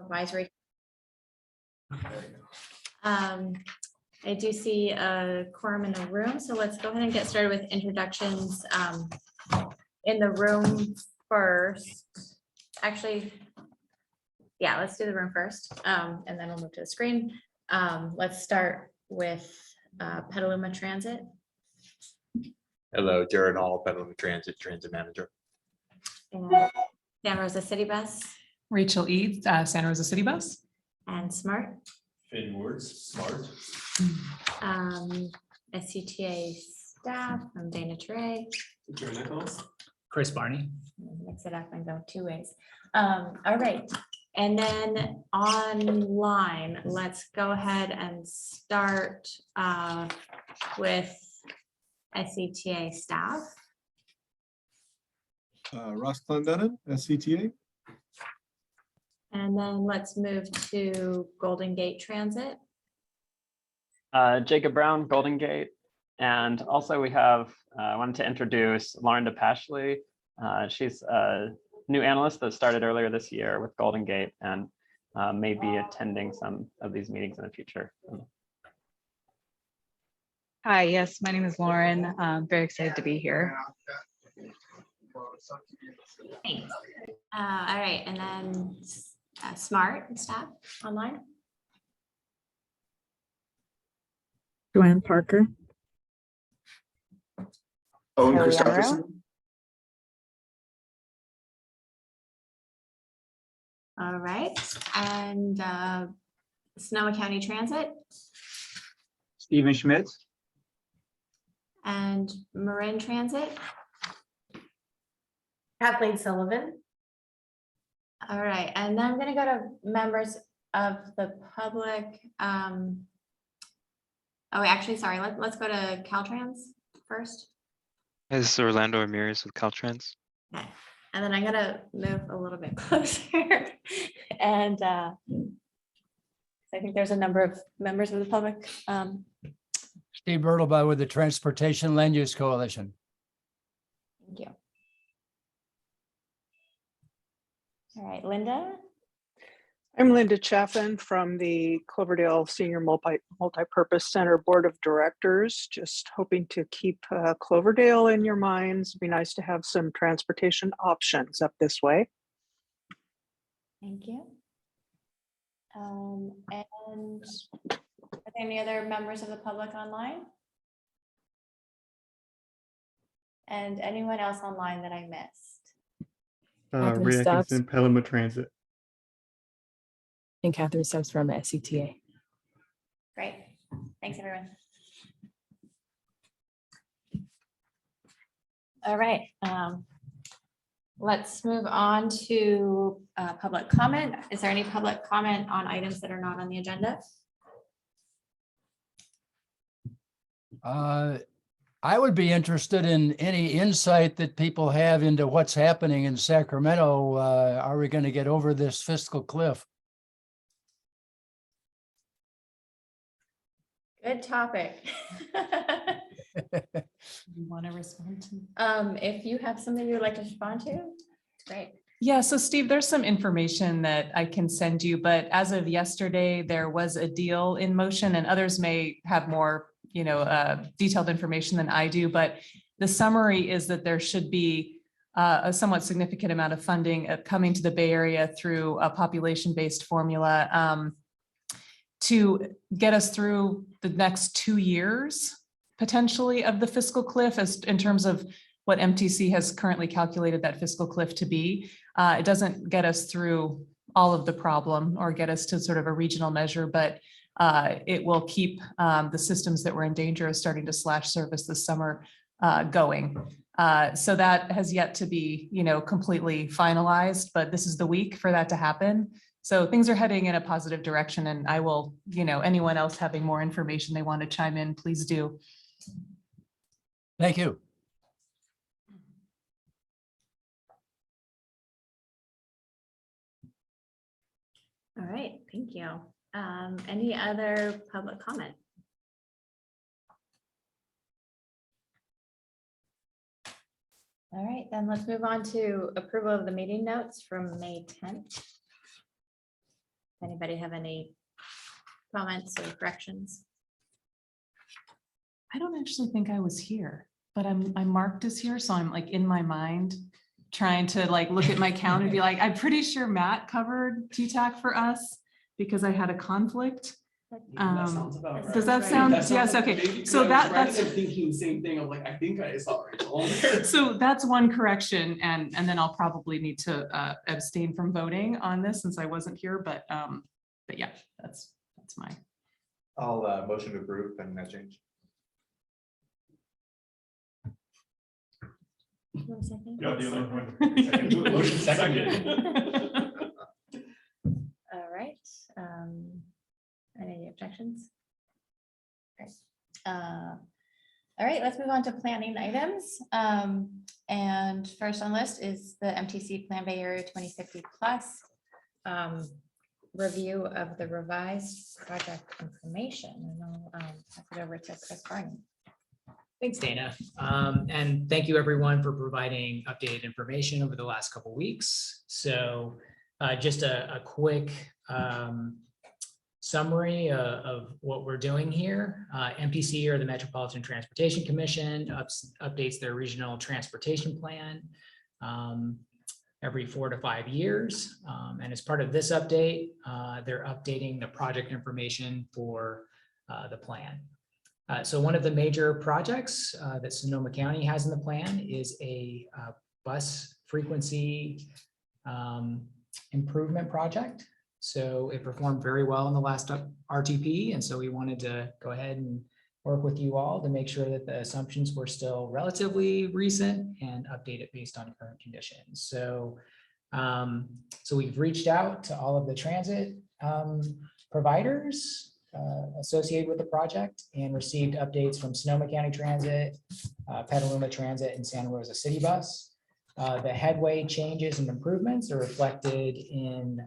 advisory. I do see a quorum in the room, so let's go ahead and get started with introductions in the room first. Actually, yeah, let's do the room first, and then we'll move to the screen. Let's start with Petaluma Transit. Hello, Jared Hall, Petaluma Transit Manager. And San Rosa City Bus. Rachel Eads, Santa Rosa City Bus. And Smart. Finn Woods, Smart. SCTA staff from Dana Trey. Chris Barney. Mix it up and go two ways. All right. And then online, let's go ahead and start with SCTA staff. Ross Clendenin, SCTA. And then let's move to Golden Gate Transit. Jacob Brown, Golden Gate. And also we have, I wanted to introduce Lauren DePashley. She's a new analyst that started earlier this year with Golden Gate and may be attending some of these meetings in the future. Hi, yes, my name is Lauren. I'm very excited to be here. Thanks. All right, and then Smart staff online. Joanne Parker. Owen Hello, Christopherson. All right, and Sonoma County Transit Stephen Schmitz. and Marin Transit. Kathleen Sullivan. All right, and then I'm gonna go to members of the public. Oh, actually, sorry, let's go to Caltrans first. Hey, this is Orlando Ramirez with Caltrans. Okay, and then I'm gonna move a little bit closer. And I think there's a number of members of the public. Steve Bertelbaugh with the Transportation Land Use Coalition. Thank you. All right, Linda. I'm Linda Chaffin from the Cloverdale Senior Multi-Purpose Center Board of Directors. Just hoping to keep Cloverdale in your minds. It'd be nice to have some transportation options up this way. Thank you. And are there any other members of the public online? And anyone else online that I missed? Ray Atkinson, Petaluma Transit. And Catherine Stubbs from SCTA. Great. Thanks, everyone. All right. Let's move on to public comment. Is there any public comment on items that are not on the agenda? I would be interested in any insight that people have into what's happening in Sacramento. Are we going to get over this fiscal cliff? Good topic. You want to respond to? If you have something you would like to respond to, great. Yeah, so Steve, there's some information that I can send you, but as of yesterday, there was a deal in motion and others may have more, detailed information than I do, but the summary is that there should be a somewhat significant amount of funding coming to the Bay Area through a population-based formula to get us through the next 2 years, potentially, of the fiscal cliff as in terms of what MTC has currently calculated that fiscal cliff to be. It doesn't get us through all of the problem or get us to sort of a regional measure, but it will keep the systems that were in danger of starting to slash service this summer going. So that has yet to be, completely finalized, but this is the week for that to happen. So things are heading in a positive direction, and I will, anyone else having more information they want to chime in, please do. Thank you. All right, thank you. Any other public comment? All right, then let's move on to approval of the meeting notes from May 10th. Anybody have any comments or corrections? I don't actually think I was here, but I'm marked as here, so I'm like in my mind trying to like look at my calendar and be like, I'm pretty sure Matt covered T-TAC for us because I had a conflict. Does that sound, yes, okay. So that's thinking the same thing. I'm like, I think I saw Rachel on there. so that's one correction, and then I'll probably need to abstain from voting on this since I wasn't here, but yeah, that's my. I'll motion to approve and that change. You want a second? Yeah, the other one. Motion seconded. All right. Any objections? Great. All right, let's move on to planning items. And first on the list is the MTC Plan Bay Area 2050 Plus review of the revised project information. And I'll pass it over to Chris Barney. Thanks, Dana. And thank you everyone for providing updated information over the last couple of weeks. So just a quick summary of what we're doing here. MTC, or the Metropolitan Transportation Commission, updates their regional transportation plan every 4 to 5 years. And as part of this update, they're updating the project information for the plan. So one of the major projects that Sonoma County has in the plan is a bus frequency improvement project. So it performed very well in the last RTP. And so we wanted to go ahead and work with you all to make sure that the assumptions were still relatively recent and update it based on current conditions. So, so we've reached out to all of the transit providers associated with the project and received updates from Sonoma County Transit, Petaluma Transit, and Santa Rosa City Bus. The headway changes and improvements are reflected in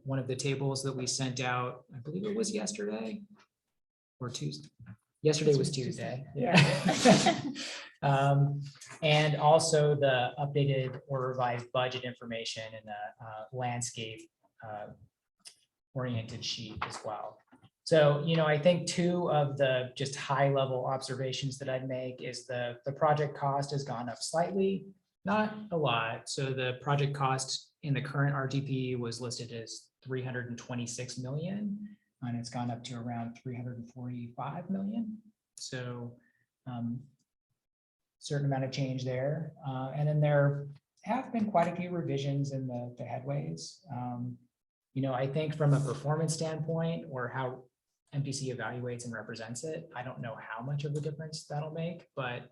one of the tables that we sent out. I believe it was yesterday or Tuesday. Yesterday was Tuesday. Yeah. And also the updated or revised budget information and the landscape oriented sheet as well. So, you know, I think two of the just high level observations that I'd make is the project cost has gone up slightly, not a lot. So the project cost in the current RTP was listed as 326 million, and it's gone up to around 345 million. So certain amount of change there. And then there have been quite a few revisions in the headways. You know, I think from a performance standpoint or how MTC evaluates and represents it, I don't know how much of a difference that'll make, but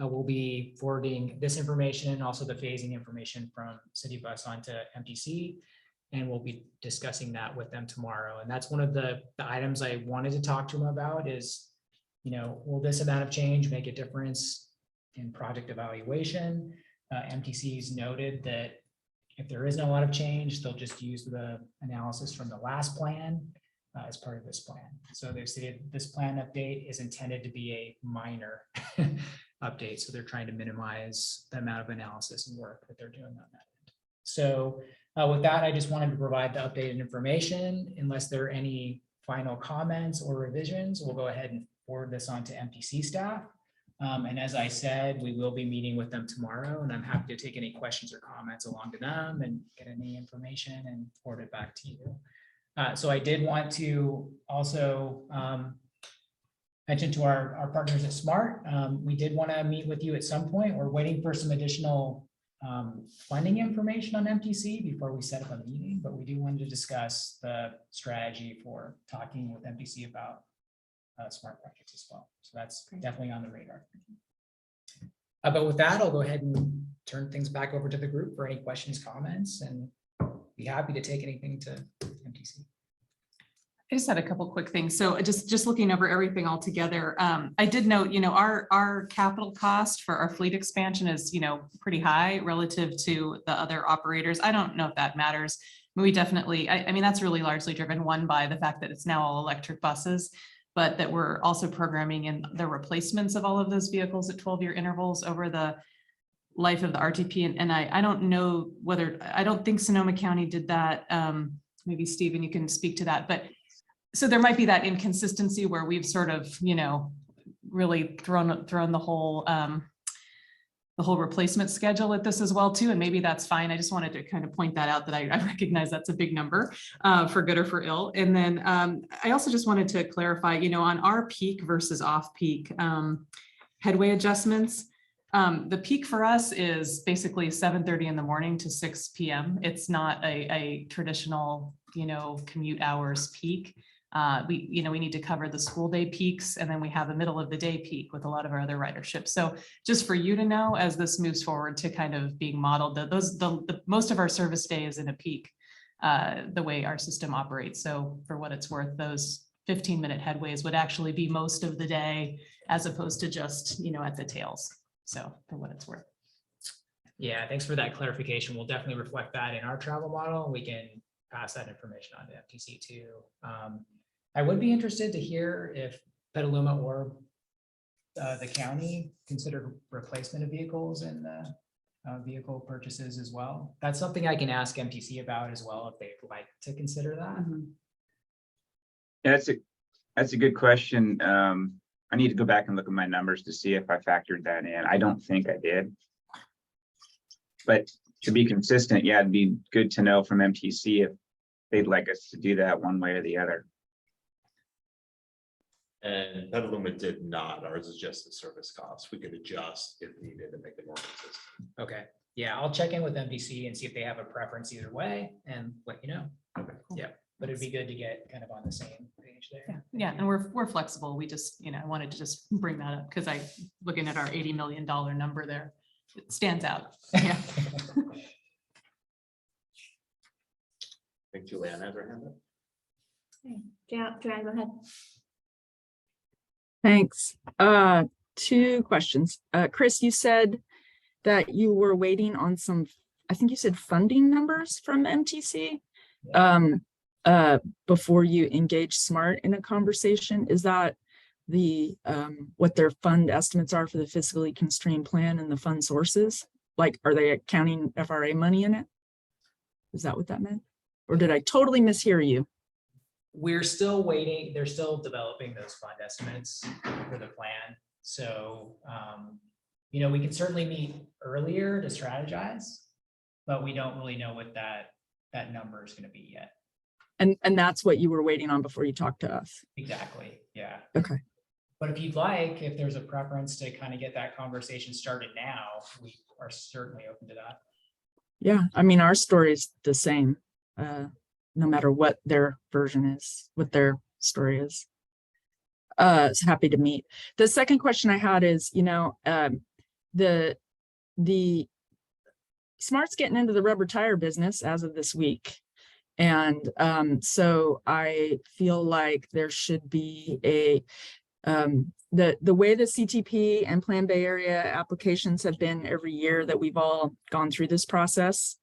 we'll be forwarding this information and also the phasing information from City Bus onto MTC. And we'll be discussing that with them tomorrow. And that's one of the items I wanted to talk to them about is, you know, will this amount of change make a difference in project evaluation? MTC's noted that if there isn't a lot of change, they'll just use the analysis from the last plan as part of this plan. So they've stated this plan update is intended to be a minor update. So they're trying to minimize the amount of analysis and work that they're doing on that end. So with that, I just wanted to provide the updated information. Unless there are any final comments or revisions, we'll go ahead and forward this on to MTC staff. And as I said, we will be meeting with them tomorrow, and I'm happy to take any questions or comments along to them and get any information and forward it back to you. So I did want to also mention to our partners at SMART, we did want to meet with you at some point. We're waiting for some additional funding information on MTC before we set up a meeting, but we do want to discuss the strategy for talking with MTC about SMART projects as well. So that's definitely on the radar. But with that, I'll go ahead and turn things back over to the group for any questions, comments, and be happy to take anything to MTC. I just had a couple quick things. So just looking over everything all together, I did note, you know, our capital cost for our fleet expansion is, you know, pretty high relative to the other operators. I don't know if that matters. We definitely, I mean, that's really largely driven one by the fact that it's now all electric buses, but that we're also programming in the replacements of all of those vehicles at 12-year intervals over the life of the RTP. And I don't know whether, I don't think Sonoma County did that maybe Stephen, you can speak to that, but so there might be that inconsistency where we've sort of, really thrown the whole replacement schedule at this as well too, and maybe that's fine. I just wanted to kind of point that out, that I recognize that's a big number for good or for ill. And then I also just wanted to clarify, on our peak versus off-peak headway adjustments, the peak for us is basically 7:30 in the morning to 6 p.m. It's not a traditional, commute hours peak. We need to cover the school day peaks, and then we have a middle of the day peak with a lot of our other ridership. So just for you to know, as this moves forward to kind of being modeled, that the most of our service day is in a peak, the way our system operates. So for what it's worth, those 15-minute headways would actually be most of the day, as opposed to just, at the tails. So for what it's worth. Yeah, thanks for that clarification. We'll definitely reflect that in our travel model. We can pass that information on to MTC too. I would be interested to hear if Petaluma or the county considered replacement of vehicles in the vehicle purchases as well. That's something I can ask MTC about as well, if they'd like to consider that. Yeah, that's a good question. I need to go back and look at my numbers to see if I factored that in. I don't think I did. But to be consistent, yeah, it'd be good to know from MTC if they'd like us to do that one way or the other. And Petaluma did not. Ours is just the service cost. We could adjust if needed to make it more consistent. Okay, yeah, I'll check in with MTC and see if they have a preference either way and let you know. Okay. Yeah, but it'd be good to get kind of on the same page there. Yeah, and we're flexible. We just, I wanted to just bring that up because looking at our $80 million number there, it stands out. Yeah. I think Juliana has her hand up. Joanne, go ahead. Thanks. Two questions. Chris, you said that you were waiting on some, I think you said funding numbers from MTC before you engage SMART in a conversation. Is that the what their fund estimates are for the fiscally constrained plan and the fund sources? Like, are they counting FRA money in it? Is that what that meant? Or did I totally mishear you? We're still waiting. They're still developing those fund estimates for the plan. So, we can certainly meet earlier to strategize, but we don't really know what that number is going to be yet. And that's what you were waiting on before you talked to us. Exactly. Yeah. Okay. But if you'd like, if there's a preference to kind of get that conversation started now, we are certainly open to that. Yeah, I mean, our story is the same. No matter what their version is, what their story is. So happy to meet. The second question I had is, the SMART's getting into the rubber tire business as of this week. And so I feel like there should be the way the CTP and Plan Bay Area applications have been every year that we've all gone through this process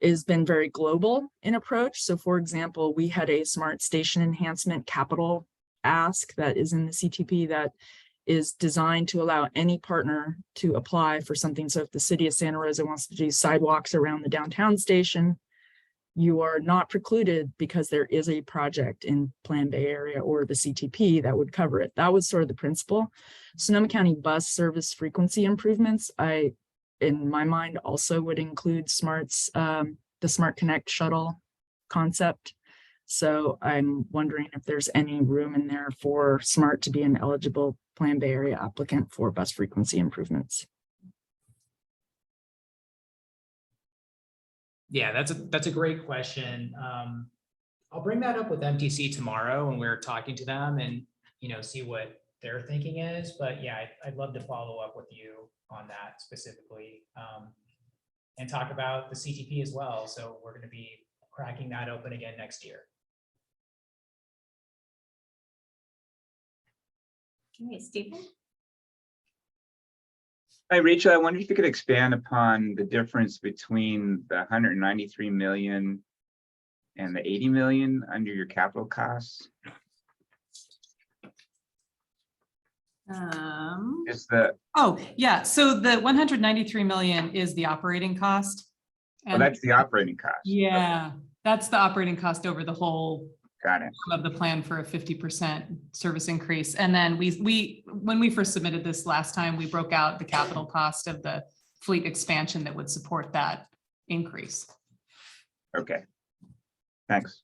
has been very global in approach. So for example, we had a smart station enhancement capital ask that is in the CTP that is designed to allow any partner to apply for something. So if the city of Santa Rosa wants to do sidewalks around the downtown station, you are not precluded because there is a project in Plan Bay Area or the CTP that would cover it. That was sort of the principle. Sonoma County bus service frequency improvements, in my mind, also would include SMART's, the Smart Connect shuttle concept. So I'm wondering if there's any room in there for SMART to be an eligible Plan Bay Area applicant for bus frequency improvements. Yeah, that's a great question. I'll bring that up with MTC tomorrow when we're talking to them and, see what their thinking is. But yeah, I'd love to follow up with you on that specifically and talk about the CTP as well. So we're going to be cracking that open again next year. Okay, Stephen? Hi, Rachel. I wonder if you could expand upon the difference between the 193 million and the 80 million under your capital costs. Is the So the 193 million is the operating cost. that's the operating cost. Yeah, That's the operating cost over the whole Got it. of the plan for a 50% service increase. And then when we first submitted this last time, we broke out the capital cost of the fleet expansion that would support that increase. Okay. Thanks.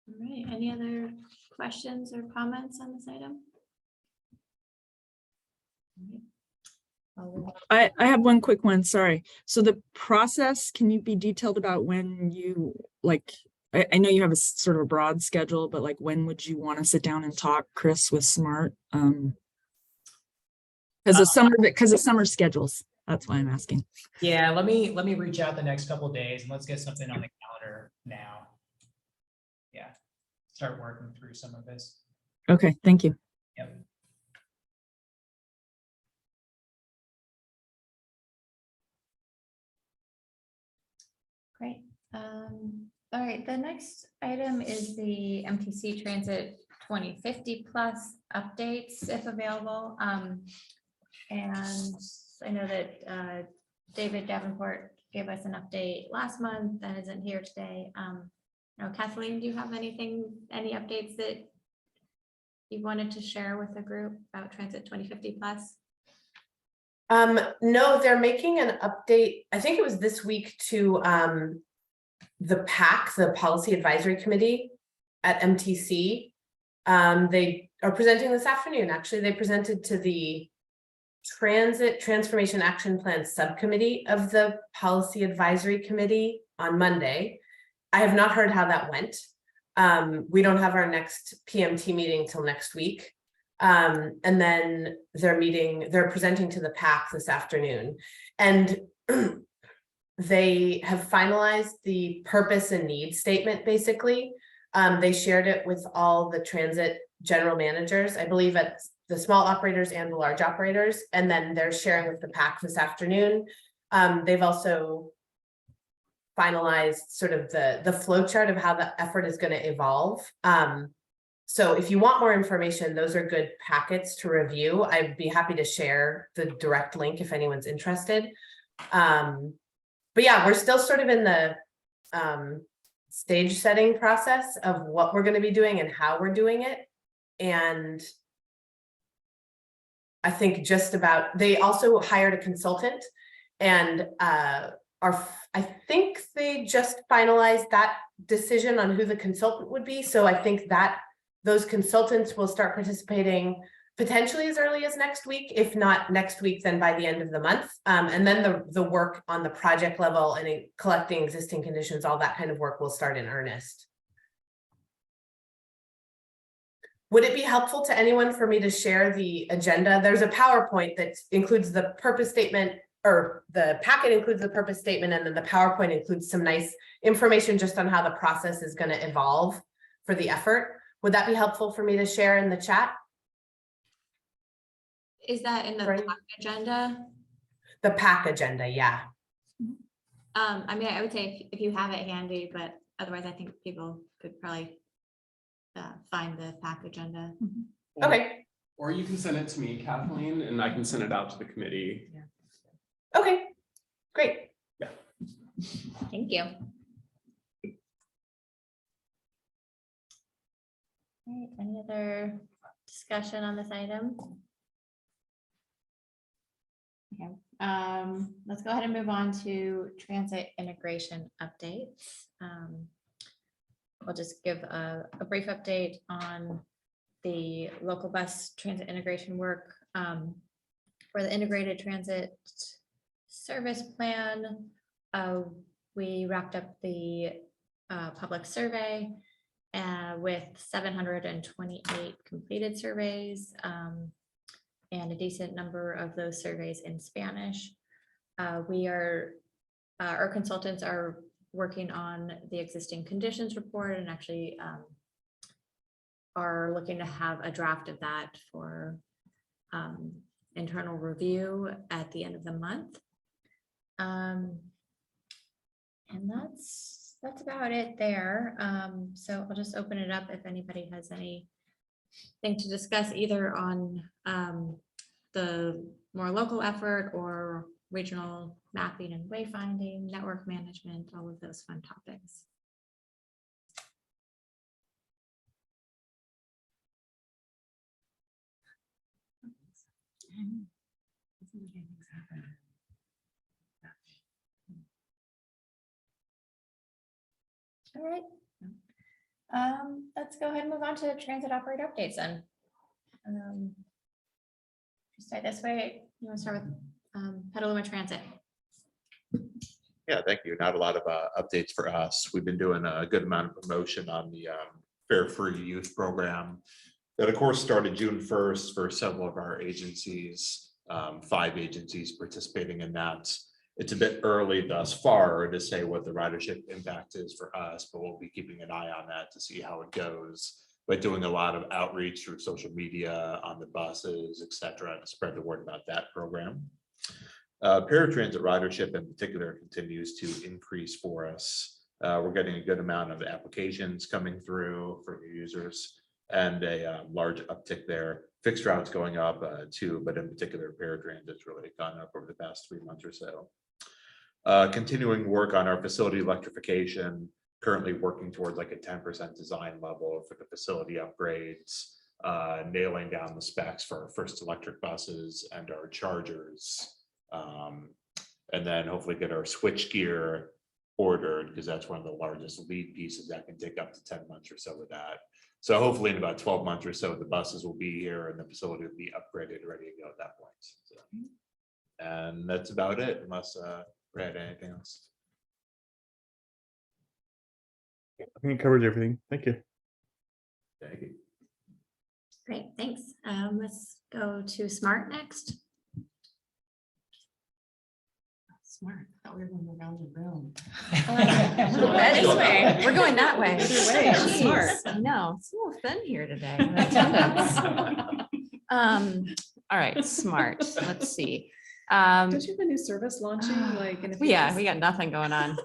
All right, any other questions or comments on this item? I have one quick one, sorry. So the process, can you be detailed about when you, like, I know you have a sort of a broad schedule, but like, when would you want to sit down and talk, Chris, with Smart? Because of summer schedules, that's why I'm asking. Yeah, let me reach out the next couple of days and let's get something on the calendar now. Yeah, start working through some of this. Okay, thank you. Yep. Great. All right, the next item is the MTC Transit 2050 plus updates if available. And I know that David Davenport gave us an update last month that isn't here today. Now, Kathleen, do you have any updates that you wanted to share with the group about Transit 2050 plus? No, they're making an update. I think it was this week to the PAC, the Policy Advisory Committee at MTC. They are presenting this afternoon. Actually, they presented to the Transit Transformation Action Plan Subcommittee of the Policy Advisory Committee on Monday. I have not heard how that went. We don't have our next PMT meeting till next week. And then they're presenting to the PAC this afternoon. And they have finalized the purpose and need statement, basically. They shared it with all the transit general managers, I believe at the small operators and the large operators, and then they're sharing with the PAC this afternoon. They've also finalized sort of the flow chart of how the effort is going to evolve. So if you want more information, those are good packets to review. I'd be happy to share the direct link if anyone's interested. But yeah, we're still sort of in the stage setting process of what we're going to be doing and how we're doing it. And I think they also hired a consultant and I think they just finalized that decision on who the consultant would be. So I think that those consultants will start participating potentially as early as next week. If not next week, then by the end of the month. And then the work on the project level and in collecting existing conditions, all that kind of work will start in earnest. Would it be helpful to anyone for me to share the agenda? There's a PowerPoint that includes the purpose statement, or the packet includes the purpose statement, and then the PowerPoint includes some nice information just on how the process is going to evolve for the effort. Would that be helpful for me to share in the chat? Is that in the PAC agenda? The PAC agenda, yeah. I mean, I would say if you have it handy, but otherwise I think people could probably find the PAC agenda. Okay. Or you can send it to me, Kathleen, and I can send it out to the committee. Okay, great. Yeah. Thank you. All right, any other discussion on this item? Okay, let's go ahead and move on to transit integration updates. We'll just give a brief update on the local bus transit integration work for the integrated transit service plan. We wrapped up the public survey with 728 completed surveys and a decent number of those surveys in Spanish. Our consultants are working on the existing conditions report and actually are looking to have a draft of that for internal review at the end of the month. And that's that's about it there. So I'll just open it up if anybody has anything to discuss either on the more local effort or regional mapping and wayfinding, network management, all of those fun topics. All right. Let's go ahead and move on to transit operator updates then. Start this way. You want to start with Petaluma Transit? Yeah, thank you. Not a lot of updates for us. We've been doing a good amount of promotion on the Fare Free Youth Program that of course started June 1st for several of our agencies, 5 agencies participating in that. It's a bit early thus far to say what the ridership impact is for us, but we'll be keeping an eye on that to see how it goes. But doing a lot of outreach through social media, on the buses, et cetera, to spread the word about that program. Paratransit ridership in particular continues to increase for us. We're getting a good amount of applications coming through for new users and a large uptick there. Fixed routes going up too, but in particular paratransit's really gone up over the past 3 months or so. Continuing work on our facility electrification, currently working towards like a 10% design level for the facility upgrades, nailing down the specs for our first electric buses and our chargers. And then hopefully get our switch gear ordered, because that's one of the largest lead pieces that can take up to 10 months or so with that. So hopefully in about 12 months or so, the buses will be here and the facility will be upgraded, ready to go at that point. So, and that's about it, unless Brad, anything else? I think it covers everything. Thank you. Thank you. Great, thanks. Let's go to Smart next. Smart. I thought we were going around the room. This way. We're going that way. Either way, I'm Jeez, smart. I know, it's a little thin here today. All right, smart. Let's see. Don't you have a new service launching like in a few Yeah, days? we got nothing going on.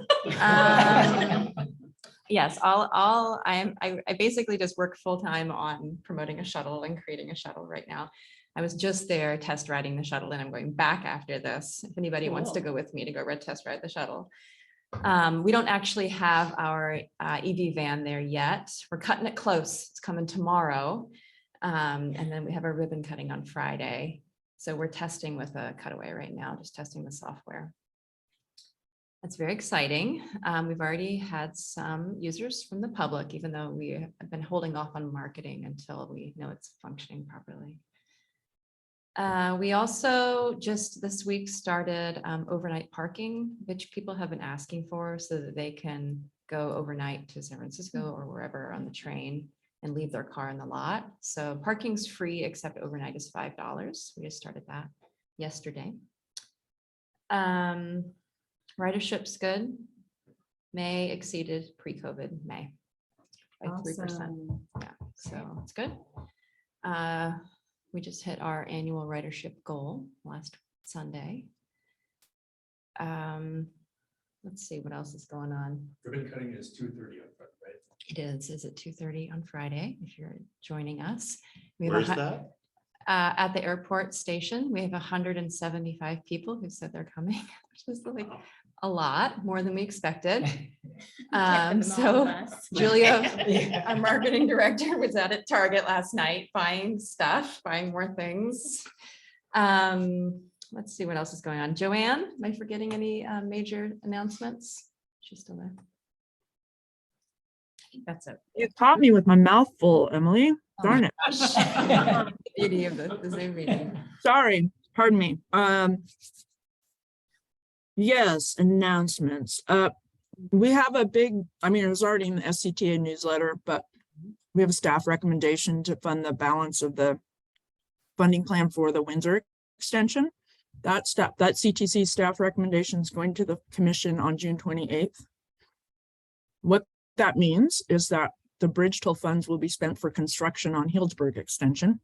Yes, I basically just work full-time on promoting a shuttle and creating a shuttle right now. I was just there test riding the shuttle and I'm going back after this. If anybody wants to go with me to go test ride the shuttle. We don't actually have our EV van there yet. We're cutting it close. It's coming tomorrow. And then we have a ribbon cutting on Friday. So we're testing with a cutaway right now, just testing the software. That's very exciting. We've already had some users from the public, even though we have been holding off on marketing until we know it's functioning properly. We also just this week started overnight parking, which people have been asking for so that they can go overnight to San Francisco or wherever on the train and leave their car in the lot. So parking's free except overnight is $5. We just started that yesterday. Ridership's good. May exceeded pre-COVID May by 3%. Yeah, so it's good. We just hit our annual ridership goal last Sunday. Let's see what else is going on. Ribbon cutting is 2:30 on Friday, right? It is at 2:30 on Friday, if you're joining us. We have Where's that? At the airport station. We have 175 people who said they're coming, which is like a lot, more than we expected. So Julia, our marketing director, was out at Target last night buying stuff, buying more things. Let's see what else is going on. Joanne, am I forgetting any major announcements? She's still there. I think that's it. You caught me with my mouth full, Emily. Darn it. The beauty of the Zoom meeting. Sorry, pardon me. Yes, announcements. We have a big, I mean, it was already in the SCTA newsletter, but we have a staff recommendation to fund the balance of the funding plan for the Windsor extension. That CTC staff recommendation is going to the commission on June 28th. What that means is that the bridge toll funds will be spent for construction on Healdsburg extension.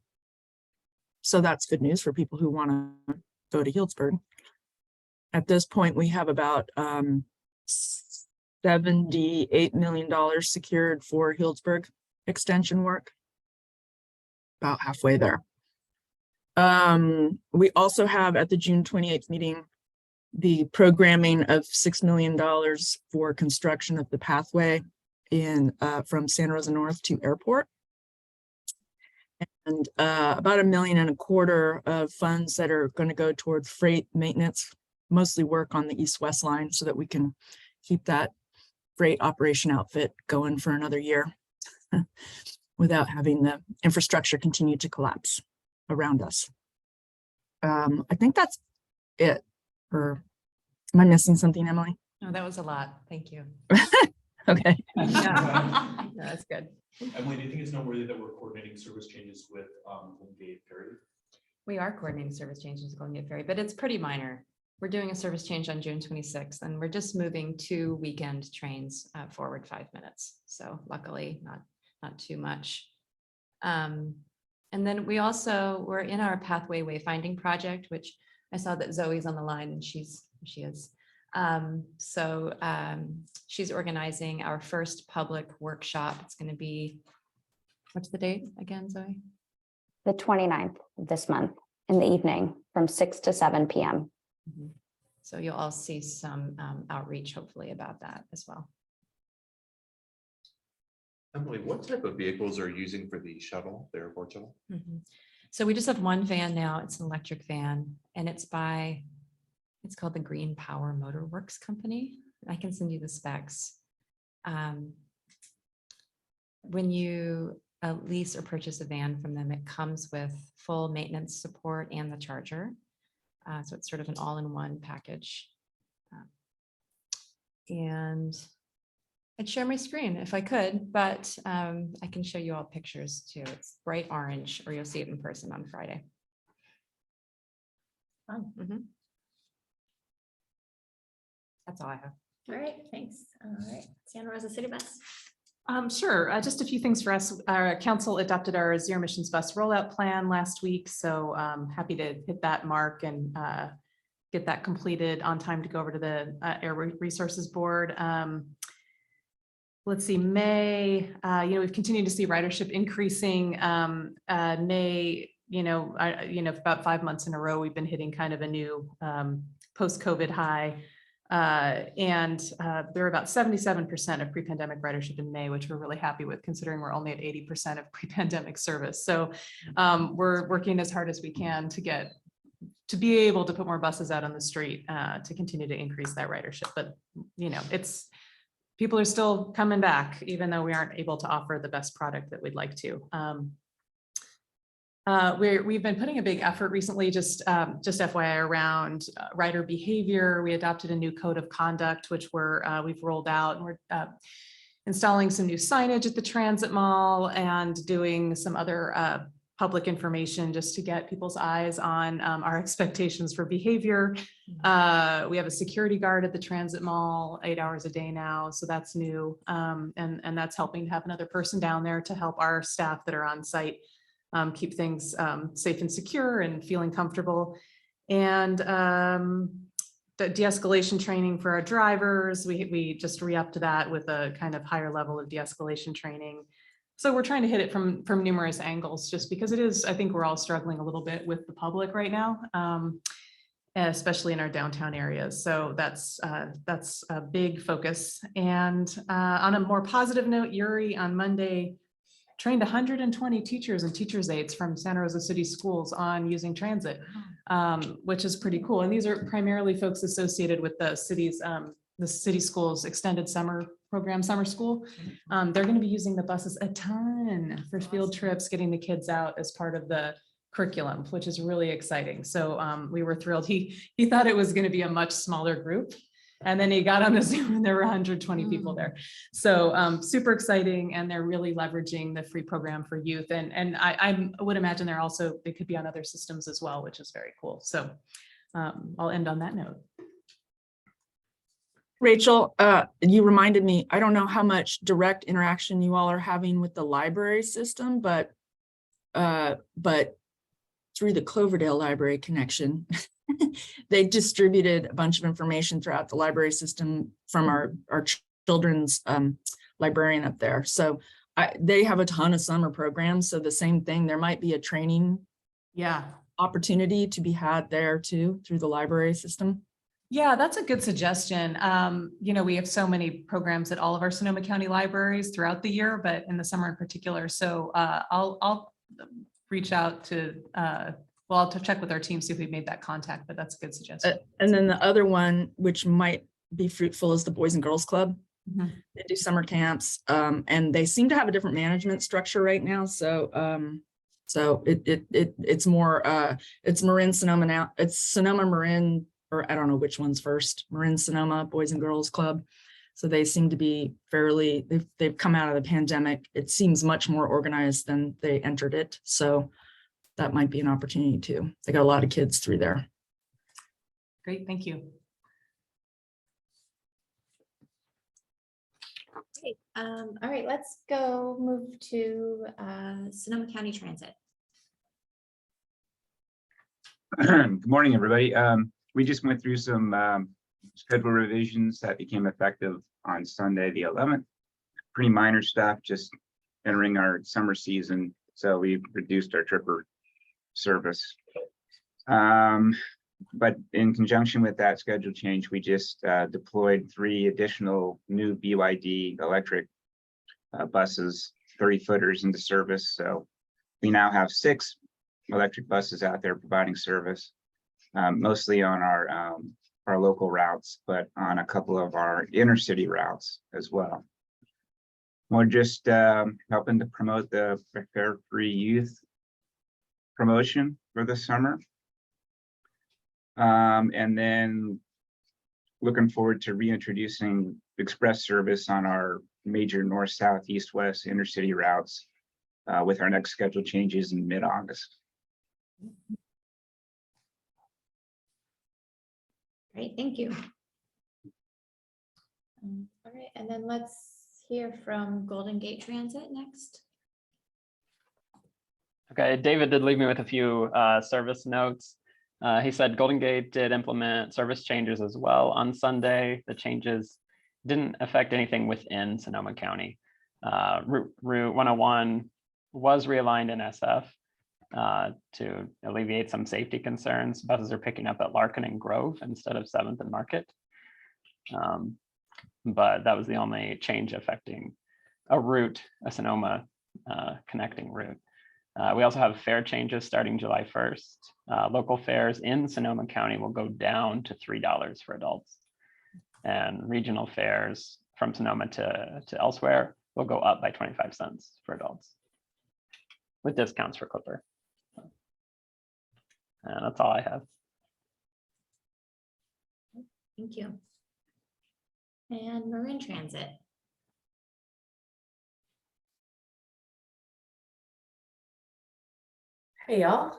So that's good news for people who want to go to Healdsburg. At this point, we have about $78 million secured for Healdsburg extension work. About halfway there. We also have at the June 28th meeting, the programming of $6 million for construction of the pathway in from Santa Rosa North to Airport. And about $1.25 million of funds that are going to go toward freight maintenance, mostly work on the east-west line so that we can keep that freight operation outfit going for another year without having the infrastructure continue to collapse around us. I think that's it. Or am I missing something, Emily? No, that was a lot. Thank you. Okay. Yeah. No, that's good. Emily, do you think it's noteworthy that we're coordinating service changes with Golden Gate Ferry? We are coordinating service changes with Golden Gate Ferry, but it's pretty minor. We're doing a service change on June 26th, and we're just moving 2 weekend trains forward 5 minutes. So luckily, not too much. And then we're in our pathway wayfinding project, which I saw that Zoe's on the line, and she is. She's organizing our first public workshop. It's going to be, what's the date again, Zoe? The 29th of this month in the evening from 6 to 7 p.m. Mm-hmm. So you'll all see some outreach hopefully about that as well. Emily, what type of vehicles are you using for the shuttle, the airport shuttle? Mm-hmm. So we just have one van now. It's an electric van, and it's called the Green Power Motor Works Company. I can send you the specs. When you lease or purchase a van from them, it comes with full maintenance support and the charger. So it's sort of an all-in-one package. And I'd share my screen if I could, but I can show you all pictures too. It's bright orange, or you'll see it in person on Friday. Mm-hmm. That's all I have. All right, thanks. All right, Santa Rosa City Bus. Sure. Just a few things for us. Our council adopted our zero emissions bus rollout plan last week. So happy to hit that mark and get that completed on time to go over to the Air Resources Board. Let's see, May, we've continued to see ridership increasing. May, about 5 months in a row, we've been hitting kind of a new post-COVID high. And there are about 77% of pre-pandemic ridership in May, which we're really happy with, considering we're only at 80% of pre-pandemic service. So we're working as hard as we can to be able to put more buses out on the street to continue to increase that ridership. But people are still coming back, even though we aren't able to offer the best product that we'd like to. We've been putting a big effort recently, just FYI, around rider behavior. We adopted a new code of conduct, which we've rolled out, and we're installing some new signage at the Transit Mall and doing some other public information just to get people's eyes on our expectations for behavior. We have a security guard at the Transit Mall 8 hours a day now, so that's new, and that's helping to have another person down there to help our staff that are on site keep things safe and secure and feeling comfortable. And the de-escalation training for our drivers, we just re-upped that with a kind of higher level of de-escalation training. So we're trying to hit it from numerous angles, just because I think we're all struggling a little bit with the public right now, especially in our downtown areas. So that's a big focus. And on a more positive note, Yuri on Monday trained 120 teachers and teachers' aides from Santa Rosa City Schools on using transit, which is pretty cool. And these are primarily folks associated with the city schools extended summer program, summer school. They're going to be using the buses a ton for field trips, getting the kids out as part of the curriculum, which is really exciting. So we were thrilled. He thought it was going to be a much smaller group. And then he got on the Zoom and there were 120 people there. So super exciting. And they're really leveraging the free program for youth. And I would imagine they could be on other systems as well, which is very cool. So I'll end on that note. Rachel, you reminded me, I don't know how much direct interaction you all are having with the library system, but through the Cloverdale Library connection, they distributed a bunch of information throughout the library system from our children's librarian up there. So they have a ton of summer programs. So the same thing, there might be a training opportunity to be had there too through the library system. Yeah, that's a good suggestion. You know, we have so many programs at all of our Sonoma County libraries throughout the year, but in the summer in particular. So I'll reach out to, well, I'll check with our team, see if we've made that contact, but that's a good suggestion. And then the other one, which might be fruitful, is the Boys and Girls Club. Mhm. They do summer camps, and they seem to have a different management structure right now. So it's more it's Marin Sonoma now. It's Sonoma Marin, or I don't know which one's first. Marin Sonoma Boys and Girls Club. So they seem to be fairly. They've come out of the pandemic. It seems much more organized than they entered it. So that might be an opportunity too. They got a lot of kids through there. Great, thank you. Great. All right, let's go move to Sonoma County Transit. Good morning, everybody. We just went through some schedule revisions that became effective on Sunday, the 11th. Pretty minor stuff, just entering our summer season. So we reduced our tripper service. But in conjunction with that schedule change, we just deployed 3 additional new BYD electric buses, 30-footers into service. So we now have 6 electric buses out there providing service, mostly on our local routes, but on a couple of our inner city routes as well. We're just helping to promote the Fare Free Youth promotion for the summer. And then looking forward to reintroducing express service on our major north, south, east, west intercity routes with our next schedule changes in mid-August. Great, thank you. All right, and then let's hear from Golden Gate Transit next. Okay, David did leave me with a few service notes. He said Golden Gate did implement service changes as well on Sunday. The changes didn't affect anything within Sonoma County. Route 101 was realigned in SF to alleviate some safety concerns. Buses are picking up at Larkin and Grove instead of 7th and Market. But that was the only change affecting a route, a Sonoma connecting route. We also have fare changes starting July 1st. Local fares in Sonoma County will go down to $3 for adults. And regional fares from Sonoma to elsewhere will go up by 25 cents for adults, with discounts for Clipper. And that's all I have. Thank you. And Marin Transit. Hey, y'all.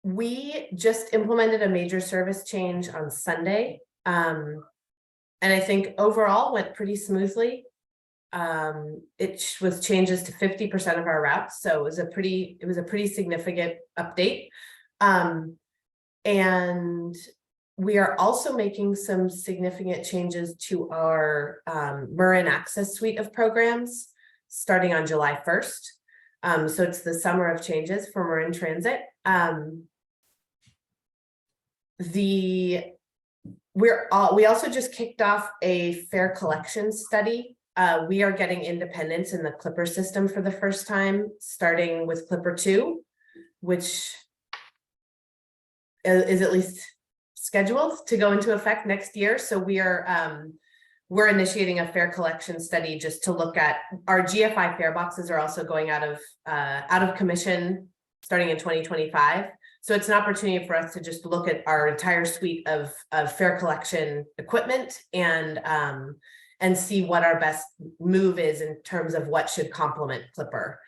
We just implemented a major service change on Sunday. And I think overall went pretty smoothly. It was changes to 50% of our routes. So it was a pretty significant update. And we are also making some significant changes to our Marin Access suite of programs starting on July 1st. So it's the summer of changes for Marin Transit. We also just kicked off a fare collection study. We are getting independence in the Clipper system for the first time, starting with Clipper 2, which is at least scheduled to go into effect next year. So we're initiating a fare collection study just to look at our GFI fare boxes are also going out of commission starting in 2025. So it's an opportunity for us to just look at our entire suite of fare collection equipment and see what our best move is in terms of what should complement Clipper.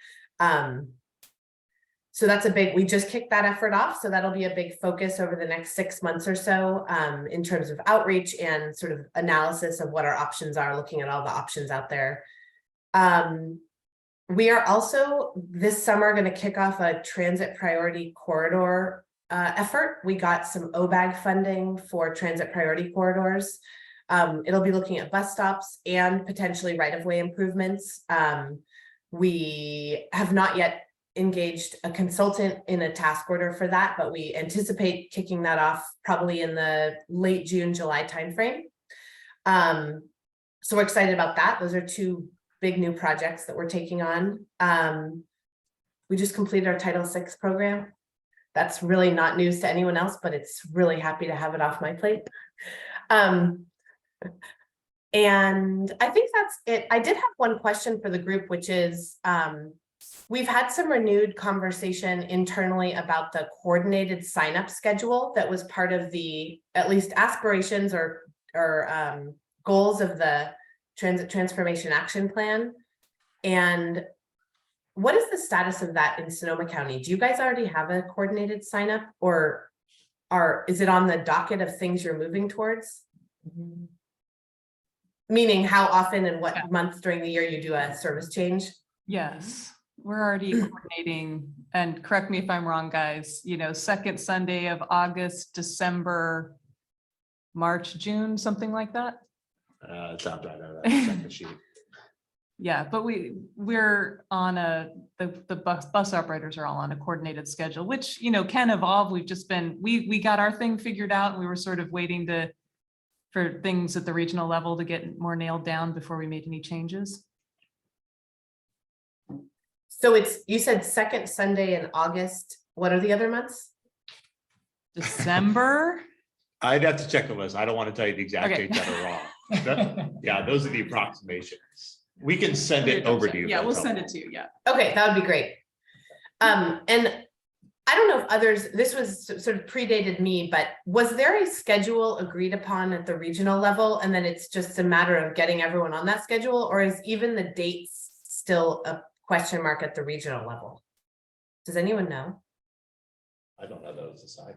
So that's we just kicked that effort off. So that'll be a big focus over the next 6 months or so in terms of outreach and sort of analysis of what our options are, looking at all the options out there. We are also this summer going to kick off a transit priority corridor effort. We got some OBAG funding for transit priority corridors. It'll be looking at bus stops and potentially right-of-way improvements. We have not yet engaged a consultant in a task order for that, but we anticipate kicking that off probably in the late June, July timeframe. So we're excited about that. Those are two big new projects that we're taking on. We just completed our Title VI program. That's really not news to anyone else, but it's really happy to have it off my plate. And I think that's it. I did have one question for the group, which is, we've had some renewed conversation internally about the coordinated sign-up schedule that was part of the, at least aspirations or goals of the Transit Transformation Action Plan. And what is the status of that in Sonoma County? Do you guys already have a coordinated sign-up, or is it on the docket of things you're moving towards? Meaning how often and what month during the year you do a service change? Yes, we're already coordinating, and correct me if I'm wrong, guys, you know, second Sunday of August, December, March, June, something like that. Sounds right. Check the sheet. Yeah, but we're on the bus operators are all on a coordinated schedule, which, you know, can evolve. We've just been, we got our thing figured out, and we were sort of waiting for things at the regional level to get more nailed down before we made any changes. So you said second Sunday in August. What are the other months? December. I'd have to check the list. I don't want to tell you the exact dates that are wrong. Yeah, those are the approximations. We can send it over to you. Yeah, we'll send it to you. Yeah. Okay, that would be great. And I don't know if others, this was sort of predated me, but was there a schedule agreed upon at the regional level, and then it's just a matter of getting everyone on that schedule, or is even the dates still a question mark at the regional level? Does anyone know? I don't know those aside.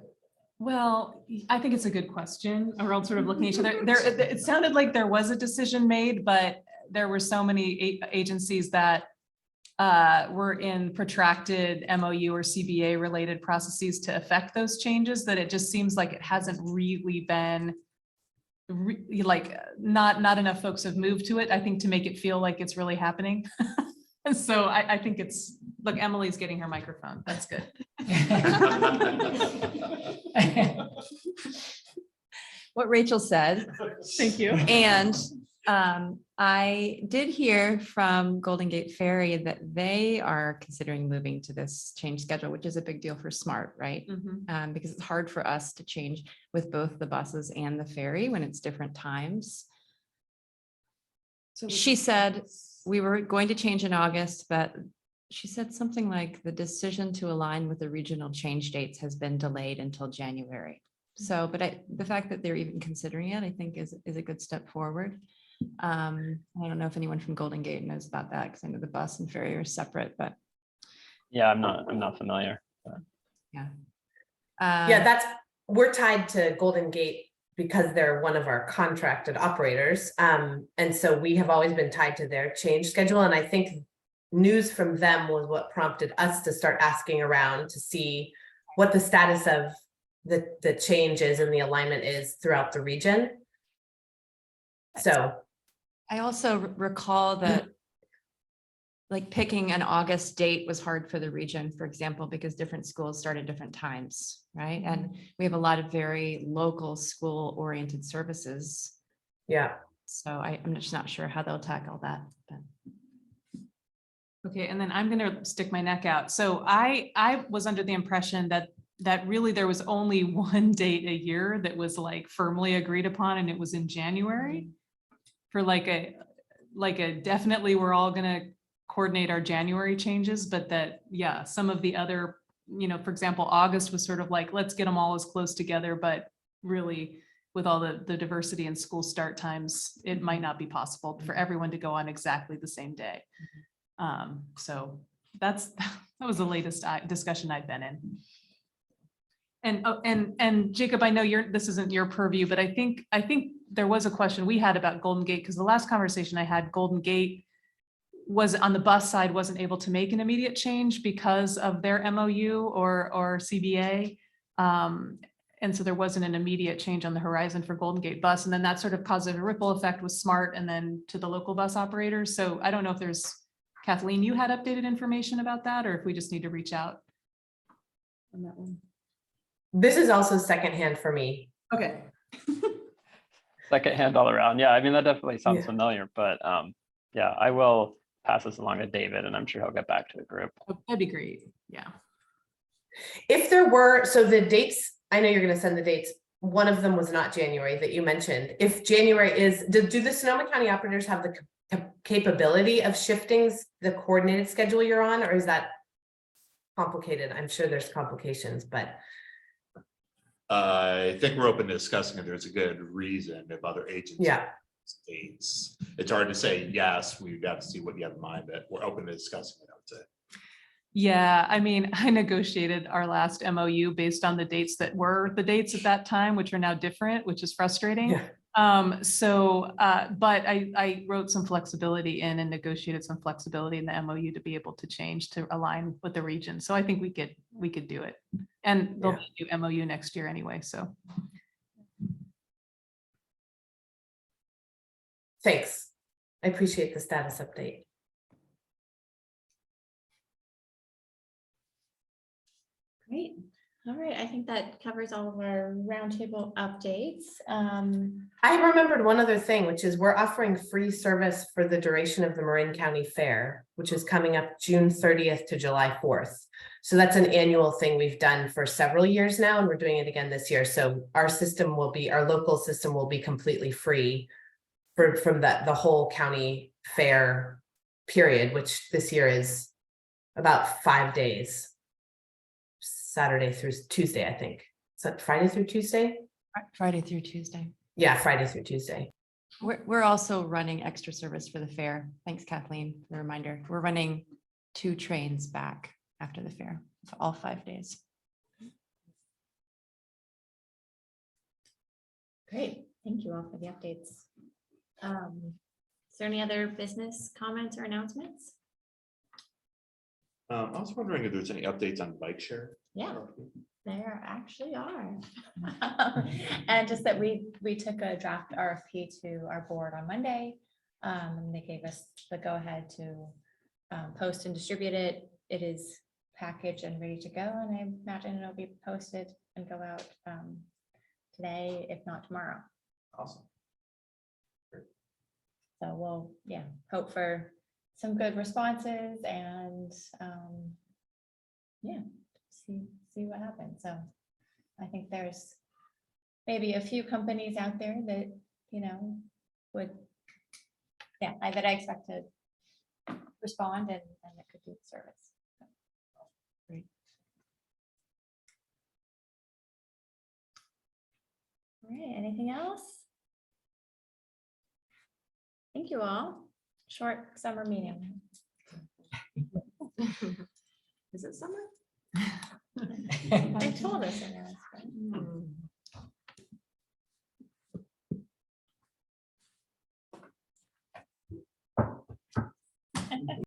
Well, I think it's a good question. We're all sort of looking at each other. It sounded like there was a decision made, but there were so many agencies that were in protracted MOU or CBA related processes to affect those changes that it just seems like it hasn't really been like not enough folks have moved to it, I think, to make it feel like it's really happening. And so I think it's, look, Emily's getting her microphone. That's good. What Rachel said. Thank you. And I did hear from Golden Gate Ferry that they are considering moving to this change schedule, which is a big deal for SMART, right? Because it's hard for us to change with both the buses and the ferry when it's different times. So she said we were going to change in August, but she said something like the decision to align with the regional change dates has been delayed until January. So, but the fact that they're even considering it, I think is a good step forward. I don't know if anyone from Golden Gate knows about that, because I know the bus and ferry are separate, but yeah, I'm not familiar. But. Yeah. Yeah, we're tied to Golden Gate because they're one of our contracted operators. And so we have always been tied to their change schedule. And I think news from them was what prompted us to start asking around to see what the status of the changes and the alignment is throughout the region. So I also recall that like picking an August date was hard for the region, for example, because different schools start at different times, right? And we have a lot of very local school oriented services. Yeah. So I'm just not sure how they'll tackle that. But. Okay, and then I'm going to stick my neck out. So I was under the impression that really there was only one date a year that was like firmly agreed upon, and it was in January for like a definitely we're all going to coordinate our January changes, but that, yeah, some of the other, you know, for example, August was sort of like, let's get them all as close together, but really with all the diversity in school start times, it might not be possible for everyone to go on exactly the same day. So that was the latest discussion I've been in. And Jacob, I know this isn't your purview, but I think there was a question we had about Golden Gate, because the last conversation I had, Golden Gate was on the bus side, wasn't able to make an immediate change because of their MOU or CBA. And so there wasn't an immediate change on the horizon for Golden Gate Bus. And then that sort of caused a ripple effect with Smart and then to the local bus operators. So I don't know if there's, Kathleen, you had updated information about that, or if we just need to reach out on that one. This is also secondhand for me. Okay. Secondhand all around. Yeah, I mean, that definitely sounds Yeah. familiar, but yeah, I will pass this along to David and I'm sure he'll get back to the group. Oh, that'd be great. Yeah. If there were, so the dates, I know you're gonna send the dates. One of them was not January that you mentioned. If January is, do the Sonoma County operators have the capability of shifting the coordinated schedule you're on, or is that complicated? I'm sure there's complications, but I think we're open to discussing if there's a good reason if other agencies. yeah. States. It's hard to say yes, we've got to see what you have in mind, but we're open to discussing it, I would say. Yeah, I mean, I negotiated our last MOU based on the dates that were the dates at that time, which are now different, which is frustrating. Yeah. But I wrote some flexibility in and negotiated some flexibility in the MOU to be able to change to align with the region. So I think we could do it. And there'll be a new MOU next year anyway, so. Thanks. I appreciate the status update. Great. All right. I think that covers all of our roundtable updates. I remembered one other thing, which is we're offering free service for the duration of the Marin County Fair, which is coming up June 30th to July 4th. So that's an annual thing we've done for several years now, and we're doing it again this year. So our system will be, our local system will be completely free from the whole county fair period, which this year is about 5 days. Saturday through Tuesday, I think. Is that Friday through Tuesday? Friday through Tuesday. Yeah, Friday through Tuesday. We're also running extra service for the fair. Thanks, Kathleen, for the reminder. We're running 2 trains back after the fair, for all 5 days. Great. Thank you all for the updates. Is there any other business comments or announcements? I was wondering if there's any updates on bike share. Yeah, there actually are. And just that we took a draft RFP to our board on Monday. And they gave us the go ahead to post and distribute it. It is packaged and ready to go. And I imagine it'll be posted and go out today, if not tomorrow. Awesome. So we'll, hope for some good responses and see what happens. So I think there's maybe a few companies out there that, would, that I expect to respond and it could do the service. Great. All right, anything else? Thank you all. Short summer meeting. Is it summer? They told us.